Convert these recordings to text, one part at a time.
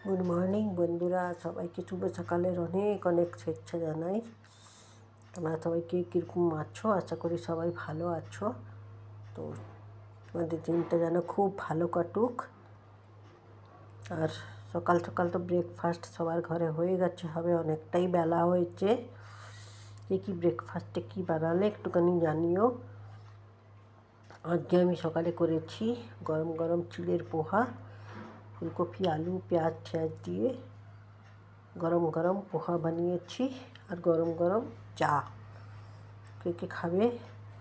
Good morning বন্ধুরা, সবাইকে শুভ সকালের অনেক অনেক শুভেচ্ছা জানাই। তোমরা সবাইকে কীরকম আছো? আশা করি সবাই ভালো আছো। তো তোমাদের দিনটা যেন খুব ভালো কাটুক। আর সকাল সকাল তো ব্রেকফাস্ট সবার ঘরে হয়ে গেছে, হবে অনেকটাই বেলা হয়েছে। কী ব্রেকফাস্টে কী বানালে একটুখানি জানিও। আজকে আমি সকালে করেছি গরম গরম চিড়ের পোহা, ফুলকপি আলু পেঁয়াজ দিয়ে গরম গরম পোহা বানিয়েছি, আর গরম গরম চা। কে কে খাবে,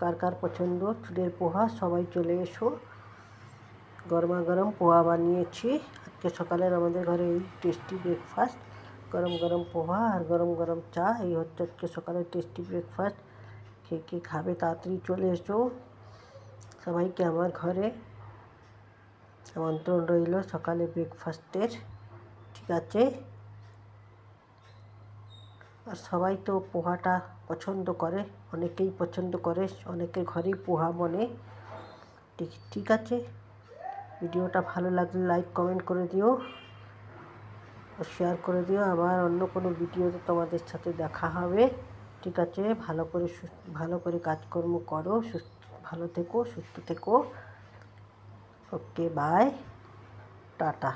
কার কার পছন্দ চিড়ের পোহা, সবাই চলে এসো। গরমা গরম পোহা বানিয়েছি আজকে সকালের আমাদের ঘরে, এই টেস্টি ব্রেকফাস্ট। গরম গরম পোহা আর গরম গরম চা, এই হচ্ছে আজকে সকালের টেস্টি ব্রেকফাস্ট। কে কে খাবে তাড়াতাড়ি চলে এসো। সবাইকে আমার ঘরে আমন্ত্রণ রইল সকালে ব্রেকফাস্টের, ঠিক আছে? আর সবাই তো পোহাটা পছন্দ করে, অনেকেই পছন্দ করে, অনেকের ঘরেই পোহা বনে। ঠিক আছে, ভিডিওটা ভালো লাগলে লাইক কমেন্ট করে দিও, শেয়ার করে দিও। আবার অন্য কোনো ভিডিওতে তোমাদের সাথে দেখা হবে, ঠিক আছে? ভালো করে কাজকর্ম করো, ভালো থেকো, সুস্থ থেকো। ওকে, বাই, টাটা।